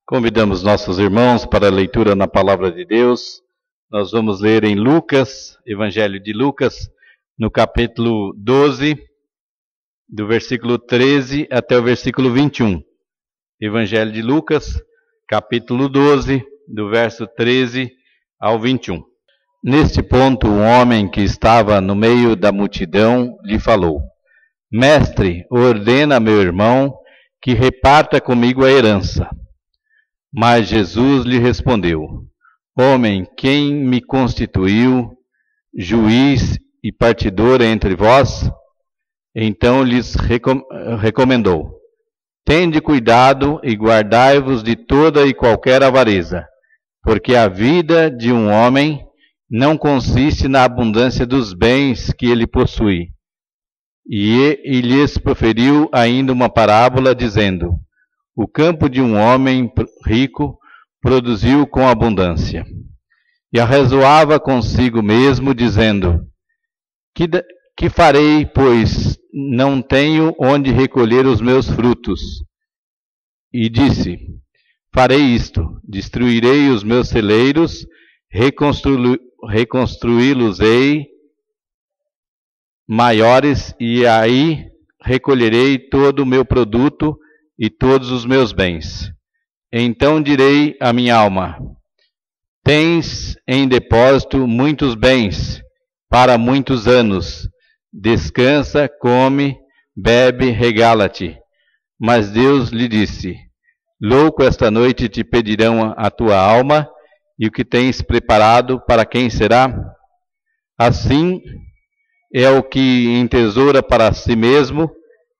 Convidamos nossos irmãos para a leitura na Palavra de Deus. Nós vamos ler em Lucas, Evangelho de Lucas, no capítulo 12, do versículo 13 até o versículo 21. Evangelho de Lucas, capítulo 12, do verso 13 ao 21. Neste ponto, um homem que estava no meio da multidão lhe falou: Mestre, ordena a meu irmão que reparta comigo a herança. Mas Jesus lhe respondeu: Homem, quem me constituiu juiz e partidor entre vós? Então lhes recomendou: Tende cuidado e guardai-vos de toda e qualquer avareza, porque a vida de um homem não consiste na abundância dos bens que ele possui. E lhes proferiu ainda uma parábola, dizendo: O campo de um homem rico produziu com abundância. E arrazoava consigo mesmo, dizendo: Que farei, pois não tenho onde recolher os meus frutos? E disse: Farei isto, destruirei os meus celeiros, reconstruí-los-ei maiores, e aí recolherei todo o meu produto e todos os meus bens. Então direi à minha alma: Tens em depósito muitos bens para muitos anos. Descansa, come, bebe, regala-te. Mas Deus lhe disse: Louco, esta noite te pedirão a tua alma, e o que tens preparado, para quem será? Assim é o que entesoura para si mesmo,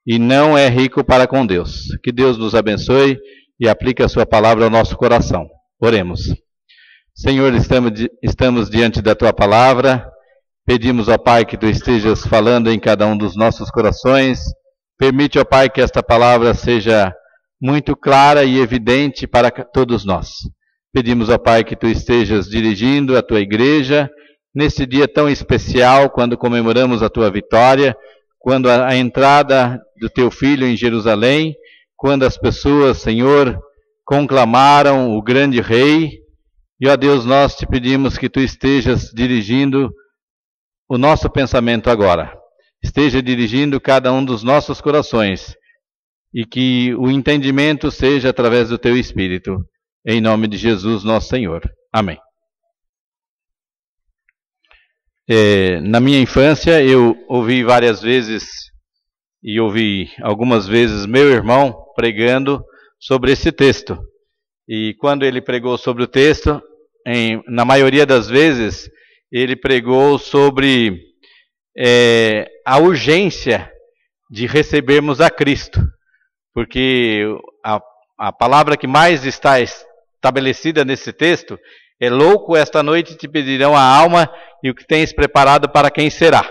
e não é rico para com Deus. Que Deus nos abençoe e aplique a sua palavra ao nosso coração. Oremos. Senhor, estamos diante da tua palavra. Pedimos, ó Pai, que tu estejas falando em cada um dos nossos corações. Permite, ó Pai, que esta palavra seja muito clara e evidente para todos nós. Pedimos, ó Pai, que tu estejas dirigindo a tua igreja nesse dia tão especial, quando comemoramos a tua vitória, quando a entrada do teu Filho em Jerusalém, quando as pessoas, Senhor, conclamaram o grande Rei. E, ó Deus, nós te pedimos que tu estejas dirigindo o nosso pensamento agora. Esteja dirigindo cada um dos nossos corações, e que o entendimento seja através do teu Espírito. Em nome de Jesus, nosso Senhor. Amém. Na minha infância, eu ouvi várias vezes, e ouvi algumas vezes meu irmão pregando sobre esse texto. E quando ele pregou sobre o texto, na maioria das vezes, ele pregou sobre a urgência de recebermos a Cristo. Porque a palavra que mais está estabelecida nesse texto é: louco, esta noite te pedirão a alma, e o que tens preparado, para quem será?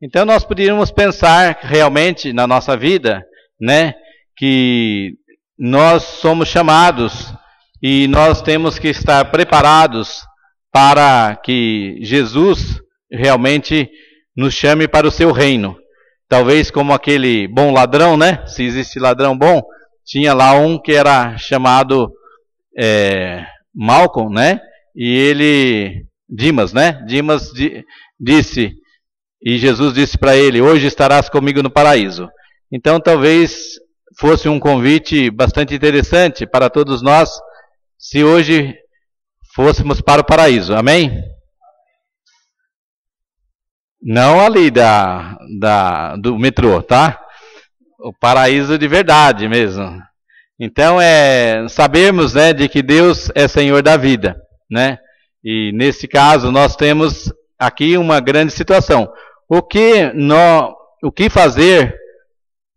Então nós poderíamos pensar realmente na nossa vida, né, que nós somos chamados e nós temos que estar preparados para que Jesus realmente nos chame para o seu reino. Talvez como aquele bom ladrão, né? Se existe ladrão bom, tinha lá um que era chamado Malcolm, né? E ele, Dimas, né? Dimas disse, e Jesus disse para ele: hoje estarás comigo no paraíso. Então talvez fosse um convite bastante interessante para todos nós, se hoje fôssemos para o paraíso. Amém? Não ali do metrô, tá? O paraíso de verdade mesmo. Então sabermos, né, de que Deus é Senhor da vida, né? E nesse caso nós temos aqui uma grande situação. O que fazer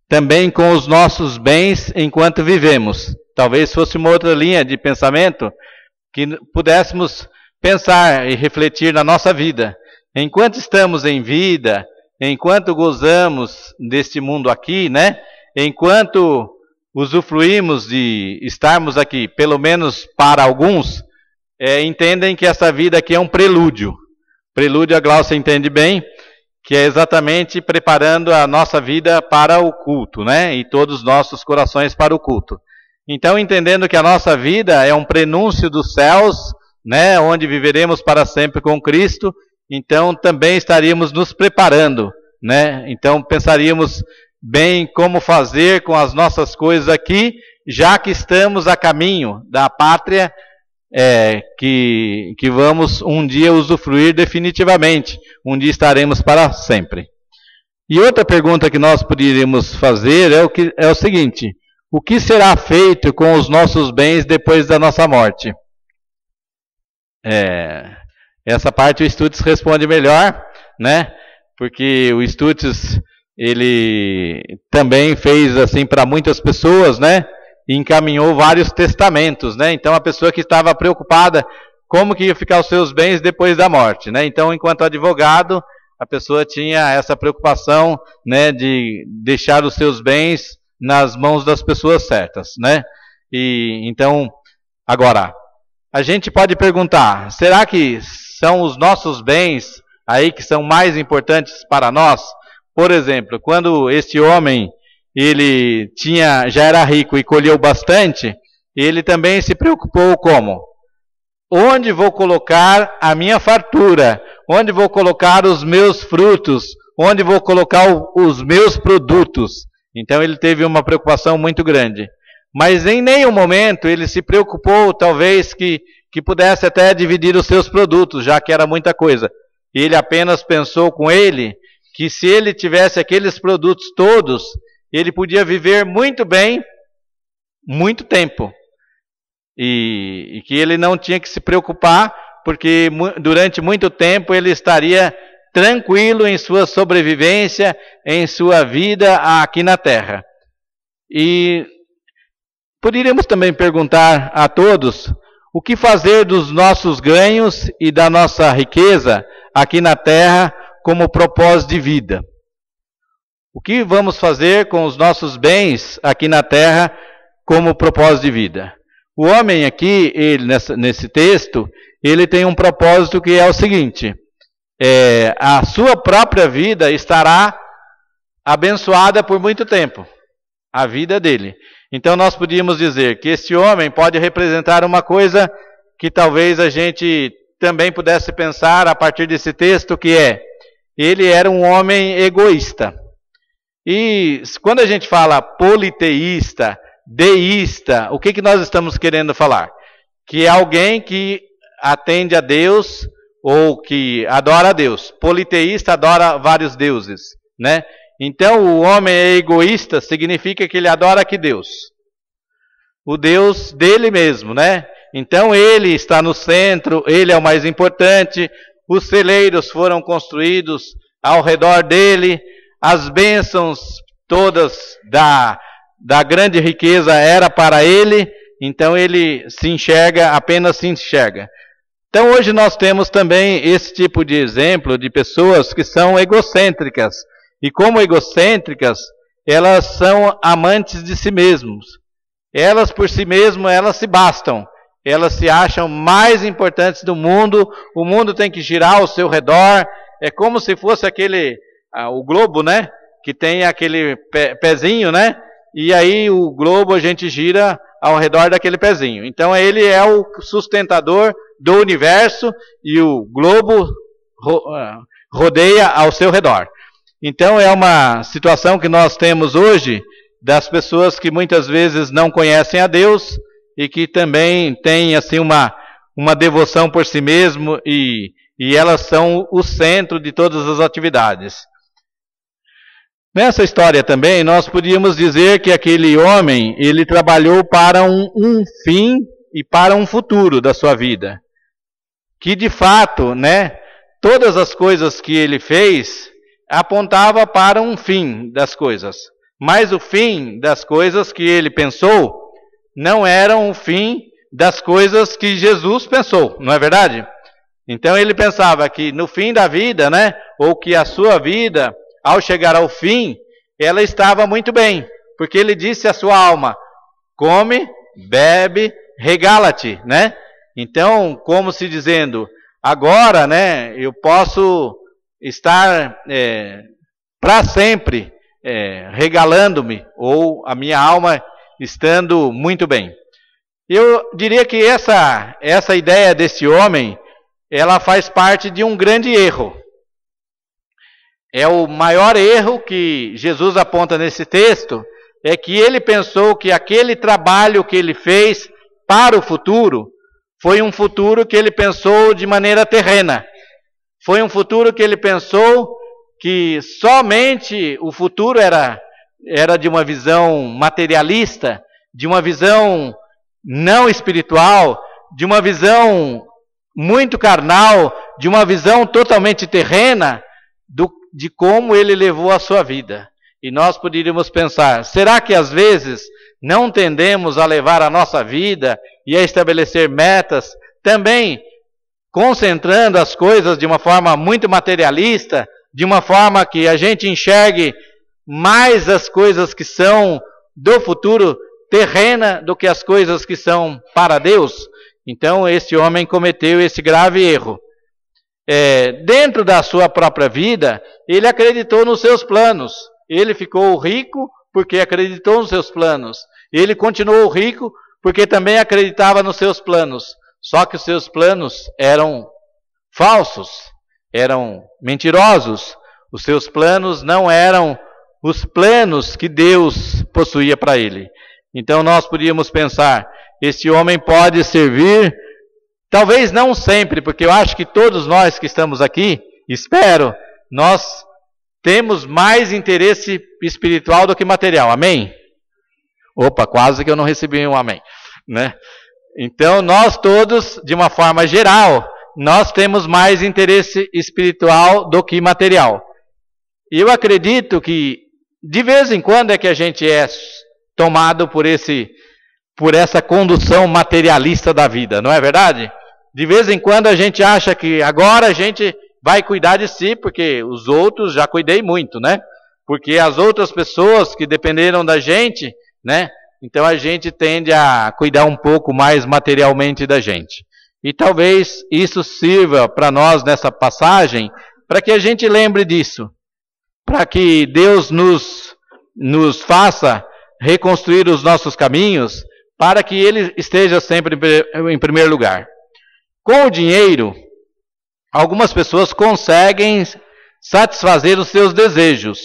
também com os nossos bens enquanto vivemos? Talvez fosse uma outra linha de pensamento que pudéssemos pensar e refletir na nossa vida. Enquanto estamos em vida, enquanto gozamos deste mundo aqui, né? Enquanto usufruímos de estarmos aqui, pelo menos para alguns, entendem que essa vida aqui é um prelúdio. Prelúdio, a Glaucia entende bem, que é exatamente preparando a nossa vida para o culto, né? E todos os nossos corações para o culto. Então, entendendo que a nossa vida é um prenúncio dos céus, né, onde viveremos para sempre com Cristo, então também estaríamos nos preparando, né? Então pensaríamos bem como fazer com as nossas coisas aqui, já que estamos a caminho da pátria que vamos um dia usufruir definitivamente, um dia estaremos para sempre. E outra pergunta que nós poderíamos fazer é o seguinte: o que será feito com os nossos bens depois da nossa morte? Essa parte o Stutz responde melhor, né? Porque o Stutz, ele também fez assim para muitas pessoas, né? E encaminhou vários testamentos, né? Então a pessoa que estava preocupada como que ia ficar os seus bens depois da morte, né? Então, enquanto advogado, a pessoa tinha essa preocupação, né, de deixar os seus bens nas mãos das pessoas certas, né? E então, agora, a gente pode perguntar: será que são os nossos bens aí que são mais importantes para nós? Por exemplo, quando este homem ele já era rico e colheu bastante, ele também se preocupou como? Onde vou colocar a minha fartura? Onde vou colocar os meus frutos? Onde vou colocar os meus produtos? Então ele teve uma preocupação muito grande. Mas em nenhum momento ele se preocupou, talvez, que pudesse até dividir os seus produtos, já que era muita coisa. Ele apenas pensou com ele que se ele tivesse aqueles produtos todos, ele podia viver muito bem, muito tempo. E que ele não tinha que se preocupar, porque durante muito tempo ele estaria tranquilo em sua sobrevivência, em sua vida aqui na terra. E poderíamos também perguntar a todos: o que fazer dos nossos ganhos e da nossa riqueza aqui na terra como propósito de vida? O que vamos fazer com os nossos bens aqui na terra como propósito de vida? O homem aqui, nesse texto, ele tem um propósito que é o seguinte: a sua própria vida estará abençoada por muito tempo, a vida dele. Então nós podíamos dizer que este homem pode representar uma coisa que talvez a gente também pudesse pensar a partir desse texto, que ele era um homem egoísta. E quando a gente fala politeísta, deísta, o que nós estamos querendo falar? Que é alguém que atende a Deus ou que adora a Deus. Politeísta adora vários deuses, né? Então o homem é egoísta, significa que ele adora que Deus? O Deus dele mesmo, né? Então ele está no centro, ele é o mais importante, os celeiros foram construídos ao redor dele, as bênçãos todas da grande riqueza era para ele, então ele apenas se enxerga. Então hoje nós temos também esse tipo de exemplo de pessoas que são egocêntricas. E como egocêntricas, elas são amantes de si mesmos. Elas por si mesmas, elas se bastam. Elas se acham mais importantes do mundo, o mundo tem que girar ao seu redor. É como se fosse o globo, né? Que tem aquele pezinho, né? E aí o globo a gente gira ao redor daquele pezinho. Então ele é o sustentador do universo e o globo rodeia ao seu redor. Então é uma situação que nós temos hoje das pessoas que muitas vezes não conhecem a Deus e que também têm assim uma devoção por si mesmo e elas são o centro de todas as atividades. Nessa história também nós podíamos dizer que aquele homem, ele trabalhou para um fim e para um futuro da sua vida. Que de fato, né, todas as coisas que ele fez apontava para um fim das coisas. Mas o fim das coisas que ele pensou não era o fim das coisas que Jesus pensou, não é verdade? Então ele pensava que no fim da vida, né, ou que a sua vida, ao chegar ao fim, ela estava muito bem, porque ele disse à sua alma: come, bebe, regala-te, né? Então, como se dizendo, agora, né, eu posso estar para sempre regalando-me, ou a minha alma estando muito bem. Eu diria que essa ideia desse homem, ela faz parte de um grande erro. É o maior erro que Jesus aponta nesse texto, é que ele pensou que aquele trabalho que ele fez para o futuro, foi um futuro que ele pensou de maneira terrena. Foi um futuro que ele pensou que somente o futuro era de uma visão materialista, de uma visão não espiritual, de uma visão muito carnal, de uma visão totalmente terrena de como ele levou a sua vida. E nós poderíamos pensar, será que às vezes não tendemos a levar a nossa vida e a estabelecer metas, também concentrando as coisas de uma forma muito materialista, de uma forma que a gente enxergue mais as coisas que são do futuro terrena do que as coisas que são para Deus? Então esse homem cometeu esse grave erro. Dentro da sua própria vida, ele acreditou nos seus planos. Ele ficou rico porque acreditou nos seus planos. Ele continuou rico porque também acreditava nos seus planos. Só que os seus planos eram falsos, eram mentirosos. Os seus planos não eram os planos que Deus possuía para ele. Então nós podíamos pensar, esse homem pode servir, talvez não sempre, porque eu acho que todos nós que estamos aqui, espero, nós temos mais interesse espiritual do que material. Amém? Opa, quase que eu não recebi um amém, né? Então nós todos, de uma forma geral, nós temos mais interesse espiritual do que material. E eu acredito que de vez em quando é que a gente é tomado por essa condução materialista da vida, não é verdade? De vez em quando a gente acha que agora a gente vai cuidar de si, porque os outros já cuidei muito, né? Porque as outras pessoas que dependeram da gente, né? Então a gente tende a cuidar um pouco mais materialmente da gente. E talvez isso sirva para nós nessa passagem, para que a gente lembre disso. Para que Deus nos faça reconstruir os nossos caminhos, para que Ele esteja sempre em primeiro lugar. Com o dinheiro, algumas pessoas conseguem satisfazer os seus desejos.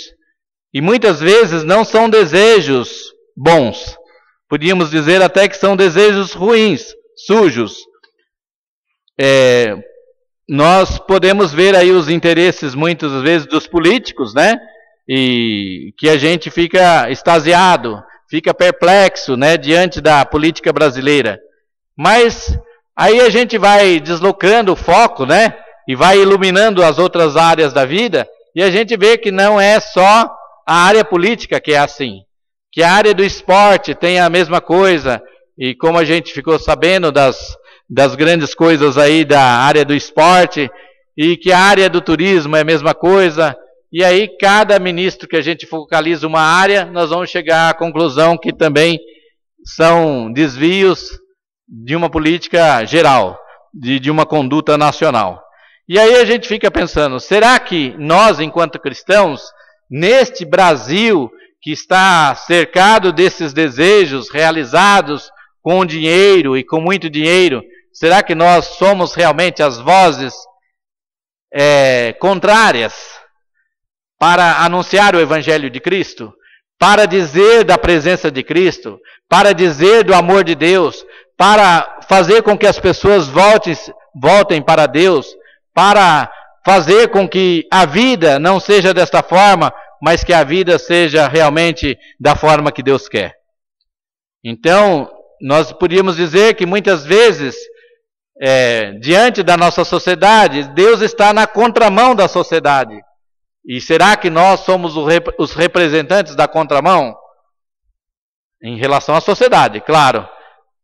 E muitas vezes não são desejos bons. Podíamos dizer até que são desejos ruins, sujos. Nós podemos ver aí os interesses muitas vezes dos políticos, né? E que a gente fica extasiado, fica perplexo, né, diante da política brasileira. Mas aí a gente vai deslocando o foco, né? E vai iluminando as outras áreas da vida, e a gente vê que não é só a área política que é assim. Que a área do esporte tem a mesma coisa, e como a gente ficou sabendo das grandes coisas aí da área do esporte, e que a área do turismo é a mesma coisa, e aí cada ministro que a gente focaliza uma área, nós vamos chegar à conclusão que também são desvios de uma política geral, de uma conduta nacional. E aí a gente fica pensando, será que nós, enquanto cristãos, neste Brasil que está cercado desses desejos realizados com dinheiro e com muito dinheiro, será que nós somos realmente as vozes contrárias para anunciar o Evangelho de Cristo? Para dizer da presença de Cristo? Para dizer do amor de Deus? Para fazer com que as pessoas voltem para Deus? Para fazer com que a vida não seja desta forma, mas que a vida seja realmente da forma que Deus quer. Então, nós podíamos dizer que muitas vezes, diante da nossa sociedade, Deus está na contramão da sociedade. E será que nós somos os representantes da contramão? Em relação à sociedade, claro.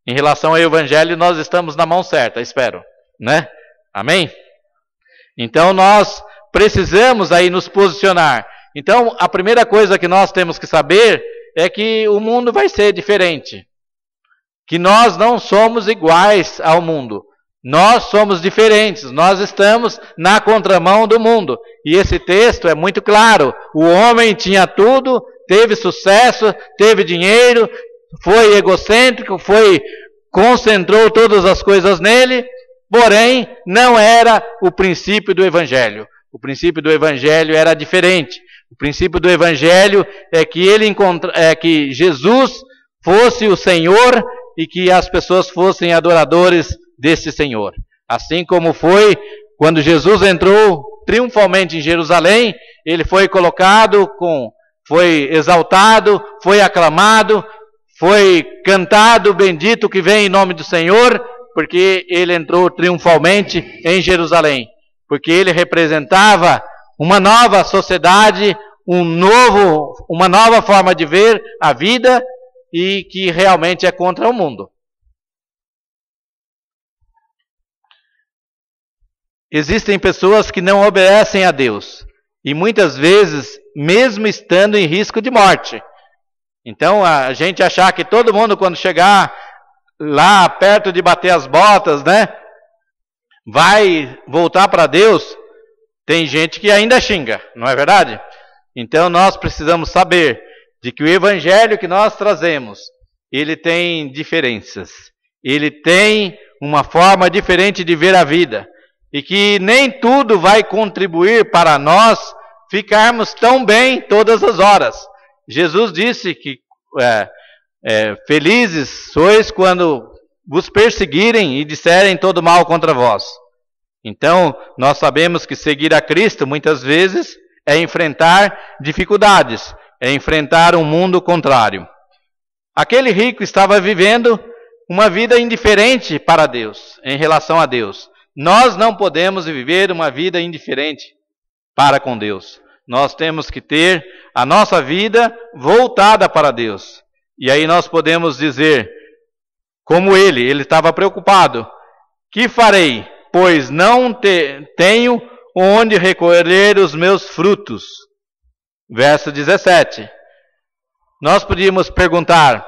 Em relação ao Evangelho, nós estamos na mão certa, espero, né? Amém? Então nós precisamos aí nos posicionar. Então a primeira coisa que nós temos que saber é que o mundo vai ser diferente. Que nós não somos iguais ao mundo. Nós somos diferentes, nós estamos na contramão do mundo. E esse texto é muito claro. O homem tinha tudo, teve sucesso, teve dinheiro, foi egocêntrico, concentrou todas as coisas nele, porém não era o princípio do Evangelho. O princípio do Evangelho era diferente. O princípio do Evangelho é que Jesus fosse o Senhor e que as pessoas fossem adoradores desse Senhor. Assim como foi quando Jesus entrou triunfalmente em Jerusalém, ele foi foi exaltado, foi aclamado, foi cantado, bendito que vem em nome do Senhor, porque ele entrou triunfalmente em Jerusalém. Porque ele representava uma nova sociedade, uma nova forma de ver a vida e que realmente é contra o mundo. Existem pessoas que não obedecem a Deus e muitas vezes, mesmo estando em risco de morte. Então, a gente achar que todo mundo, quando chegar lá perto de bater as botas, né, vai voltar para Deus, tem gente que ainda xinga, não é verdade? Então, nós precisamos saber de que o Evangelho que nós trazemos, ele tem diferenças. Ele tem uma forma diferente de ver a vida. E que nem tudo vai contribuir para nós ficarmos tão bem todas as horas. Jesus disse que felizes sois quando vos perseguirem e disserem todo mal contra vós. Então, nós sabemos que seguir a Cristo muitas vezes é enfrentar dificuldades, é enfrentar um mundo contrário. Aquele rico estava vivendo uma vida indiferente para Deus, em relação a Deus. Nós não podemos viver uma vida indiferente para com Deus. Nós temos que ter a nossa vida voltada para Deus. E aí nós podemos dizer, como ele estava preocupado: que farei, pois não tenho onde recolher os meus frutos? Verso 17. Nós podíamos perguntar,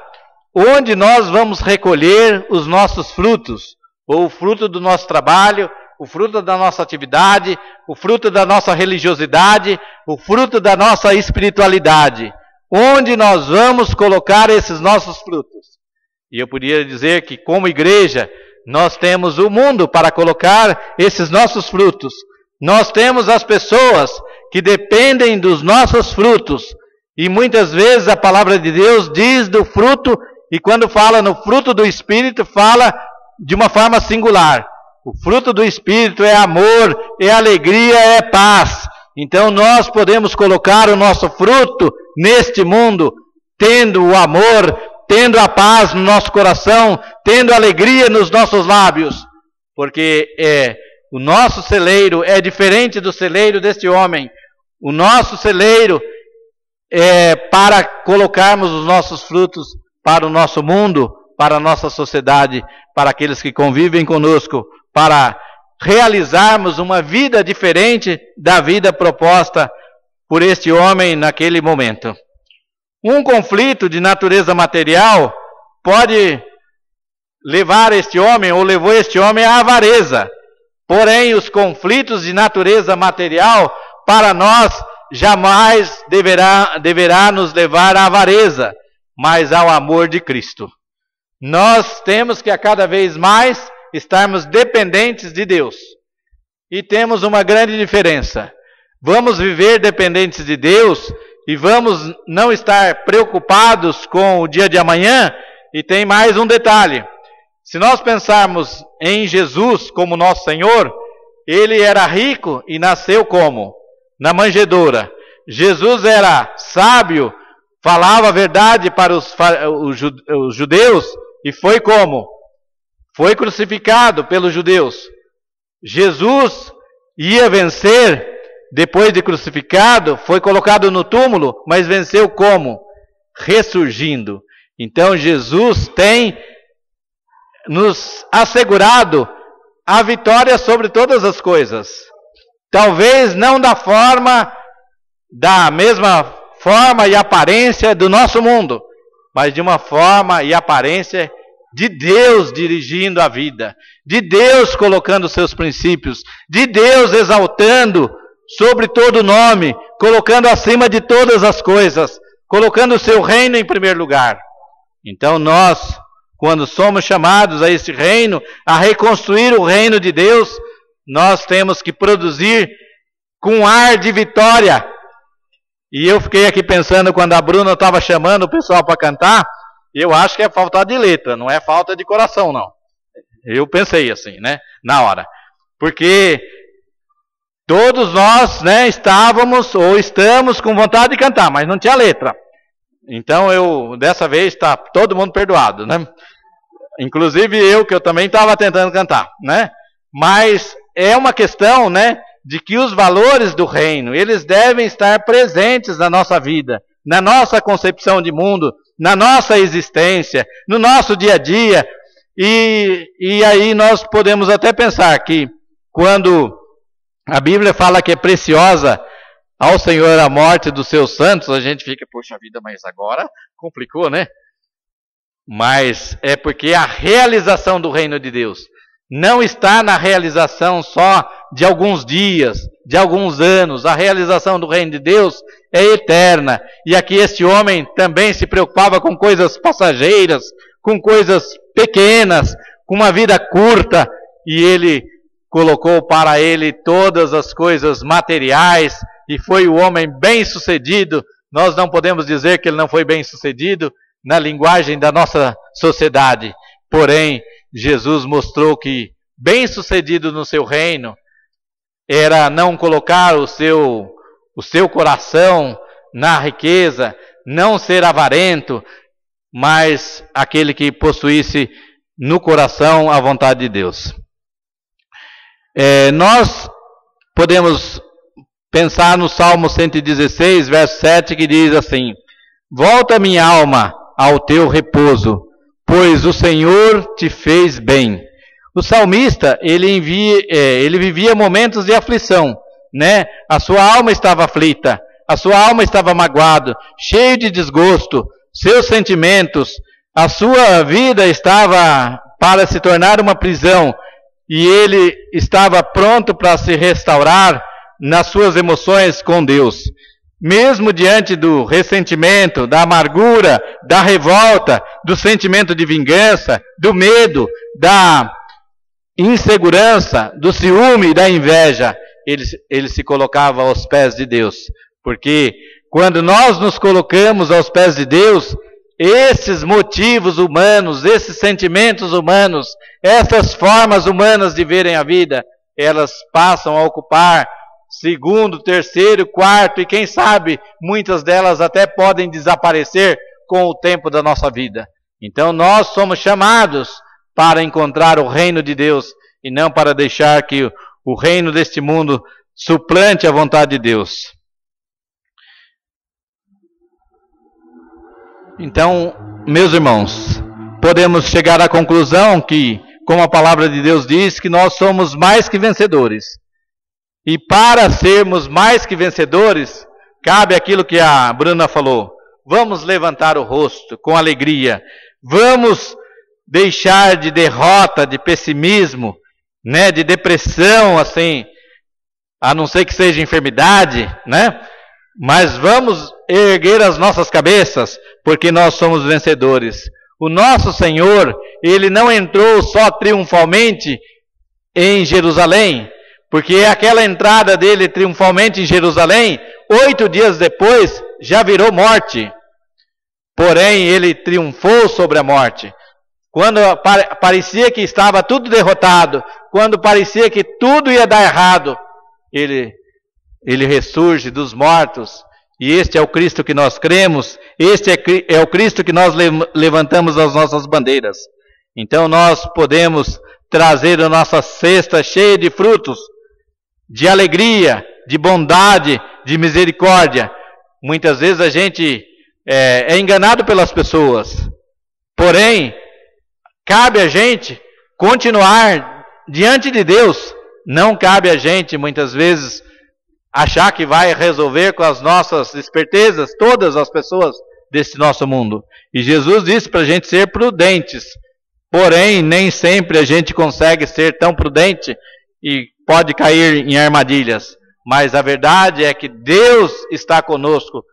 onde nós vamos recolher os nossos frutos? Ou o fruto do nosso trabalho, o fruto da nossa atividade, o fruto da nossa religiosidade, o fruto da nossa espiritualidade. Onde nós vamos colocar esses nossos frutos? E eu poderia dizer que, como igreja, nós temos o mundo para colocar esses nossos frutos. Nós temos as pessoas que dependem dos nossos frutos. E muitas vezes a palavra de Deus diz do fruto, e quando fala no fruto do Espírito, fala de uma forma singular. O fruto do Espírito é amor, é alegria, é paz. Então nós podemos colocar o nosso fruto neste mundo, tendo o amor, tendo a paz no nosso coração, tendo alegria nos nossos lábios. Porque o nosso celeiro é diferente do celeiro deste homem. O nosso celeiro é para colocarmos os nossos frutos para o nosso mundo, para a nossa sociedade, para aqueles que convivem conosco, para realizarmos uma vida diferente da vida proposta por este homem naquele momento. Um conflito de natureza material pode levar este homem, ou levou este homem à avareza. Porém, os conflitos de natureza material, para nós, jamais deverá nos levar à avareza, mas ao amor de Cristo. Nós temos que a cada vez mais estarmos dependentes de Deus. E temos uma grande diferença. Vamos viver dependentes de Deus e vamos não estar preocupados com o dia de amanhã. E tem mais um detalhe. Se nós pensarmos em Jesus como nosso Senhor, ele era rico e nasceu como? Na manjedoura. Jesus era sábio, falava a verdade para os judeus e foi como? Foi crucificado pelos judeus. Jesus ia vencer depois de crucificado, foi colocado no túmulo, mas venceu como? Ressurgindo. Então Jesus tem nos assegurado a vitória sobre todas as coisas. Talvez não da mesma forma e aparência do nosso mundo, mas de uma forma e aparência de Deus dirigindo a vida, de Deus colocando seus princípios, de Deus exaltando sobre todo nome, colocando acima de todas as coisas, colocando o seu reino em primeiro lugar. Então nós, quando somos chamados a esse reino, a reconstruir o reino de Deus, nós temos que produzir com ar de vitória. E eu fiquei aqui pensando, quando a Bruna estava chamando o pessoal para cantar, eu acho que é falta de letra, não é falta de coração, não. Eu pensei assim, né, na hora. Porque todos nós, né, estávamos ou estamos com vontade de cantar, mas não tinha letra. Então dessa vez está todo mundo perdoado, né? Inclusive eu, que eu também estava tentando cantar, né? Mas é uma questão, né, de que os valores do reino, eles devem estar presentes na nossa vida, na nossa concepção de mundo, na nossa existência, no nosso dia a dia. E aí nós podemos até pensar que quando a Bíblia fala que é preciosa ao Senhor a morte dos seus santos, a gente fica, poxa vida, mas agora complicou, né? Mas é porque a realização do reino de Deus não está na realização só de alguns dias, de alguns anos. A realização do reino de Deus é eterna. E aqui este homem também se preocupava com coisas passageiras, com coisas pequenas, com uma vida curta, e ele colocou para ele todas as coisas materiais, e foi o homem bem-sucedido. Nós não podemos dizer que ele não foi bem-sucedido na linguagem da nossa sociedade. Porém, Jesus mostrou que bem-sucedido no seu reino era não colocar o seu coração na riqueza, não ser avarento, mas aquele que possuísse no coração a vontade de Deus. Nós podemos pensar no Salmo 116, verso 7, que diz assim: volta minha alma ao teu repouso, pois o Senhor te fez bem. O salmista, ele vivia momentos de aflição, né? A sua alma estava aflita, a sua alma estava magoada, cheio de desgosto, seus sentimentos, a sua vida estava para se tornar uma prisão, e ele estava pronto para se restaurar nas suas emoções com Deus. Mesmo diante do ressentimento, da amargura, da revolta, do sentimento de vingança, do medo, da insegurança, do ciúme, da inveja, ele se colocava aos pés de Deus. Porque quando nós nos colocamos aos pés de Deus, esses motivos humanos, esses sentimentos humanos, essas formas humanas de verem a vida, elas passam a ocupar segundo, terceiro, quarto, e quem sabe muitas delas até podem desaparecer com o tempo da nossa vida. Então nós somos chamados para encontrar o reino de Deus e não para deixar que o reino deste mundo suplante a vontade de Deus. Então, meus irmãos, podemos chegar à conclusão que, como a palavra de Deus diz, que nós somos mais que vencedores. E para sermos mais que vencedores, cabe aquilo que a Bruna falou. Vamos levantar o rosto com alegria. Vamos deixar de derrota, de pessimismo, né, de depressão, assim, a não ser que seja enfermidade, né? Mas vamos erguer as nossas cabeças, porque nós somos vencedores. O nosso Senhor, Ele não entrou só triunfalmente em Jerusalém, porque aquela entrada dele triunfalmente em Jerusalém, 8 dias depois, já virou morte. Porém, ele triunfou sobre a morte. Quando parecia que estava tudo derrotado, quando parecia que tudo ia dar errado, ele ressurge dos mortos. E este é o Cristo que nós cremos, este é o Cristo que nós levantamos as nossas bandeiras. Então nós podemos trazer a nossa cesta cheia de frutos, de alegria, de bondade, de misericórdia. Muitas vezes a gente é enganado pelas pessoas. Porém, cabe a gente continuar diante de Deus. Não cabe a gente, muitas vezes, achar que vai resolver com as nossas espertezas todas as pessoas desse nosso mundo. E Jesus disse para a gente ser prudentes. Porém, nem sempre a gente consegue ser tão prudente e pode cair em armadilhas. Mas a verdade é que Deus está conosco.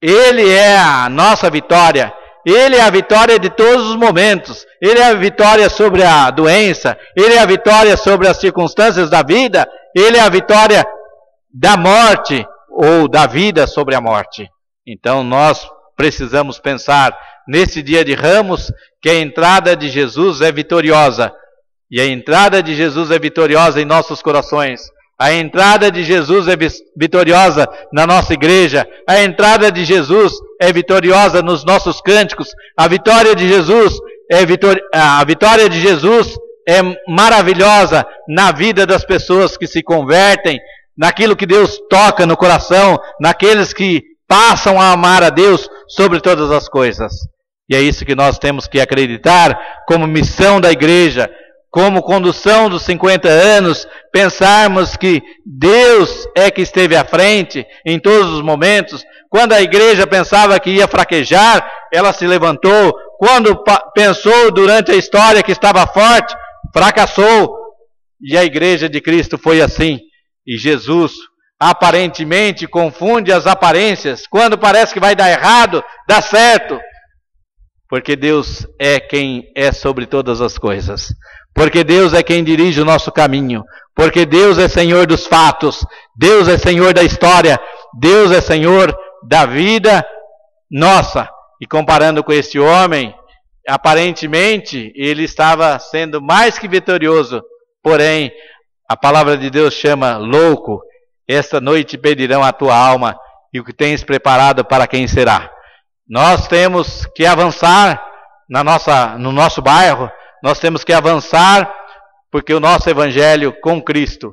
Ele é a nossa vitória. Ele é a vitória de todos os momentos. Ele é a vitória sobre a doença. Ele é a vitória sobre as circunstâncias da vida. Ele é a vitória da morte ou da vida sobre a morte. Então nós precisamos pensar nesse dia de Ramos que a entrada de Jesus é vitoriosa. E a entrada de Jesus é vitoriosa em nossos corações. A entrada de Jesus é vitoriosa na nossa igreja. A entrada de Jesus é vitoriosa nos nossos cânticos. A vitória de Jesus é maravilhosa na vida das pessoas que se convertem, naquilo que Deus toca no coração, naqueles que passam a amar a Deus sobre todas as coisas. E é isso que nós temos que acreditar como missão da igreja, como condução dos 50 anos, pensarmos que Deus é que esteve à frente em todos os momentos. Quando a igreja pensava que ia fraquejar, ela se levantou. Quando pensou durante a história que estava forte, fracassou. E a igreja de Cristo foi assim. E Jesus aparentemente confunde as aparências. Quando parece que vai dar errado, dá certo. Porque Deus é quem é sobre todas as coisas. Porque Deus é quem dirige o nosso caminho. Porque Deus é Senhor dos fatos. Deus é Senhor da história. Deus é Senhor da vida nossa. E comparando com este homem, aparentemente ele estava sendo mais que vitorioso. Porém, a palavra de Deus chama louco. Esta noite pedirão a tua alma e o que tens preparado para quem será. Nós temos que avançar no nosso bairro. Nós temos que avançar porque o nosso evangelho com Cristo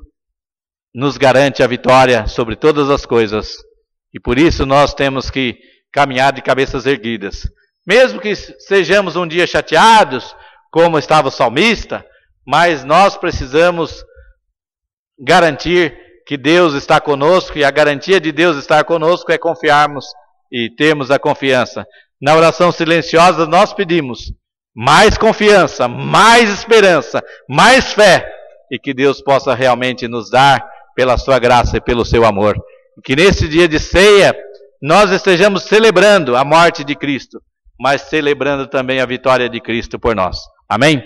nos garante a vitória sobre todas as coisas. E por isso nós temos que caminhar de cabeças erguidas. Mesmo que sejamos um dia chateados, como estava o salmista, mas nós precisamos garantir que Deus está conosco, e a garantia de Deus estar conosco é confiarmos e termos a confiança. Na oração silenciosa nós pedimos mais confiança, mais esperança, mais fé, e que Deus possa realmente nos dar pela sua graça e pelo seu amor. E que nesse dia de ceia nós estejamos celebrando a morte de Cristo, mas celebrando também a vitória de Cristo por nós. Amém?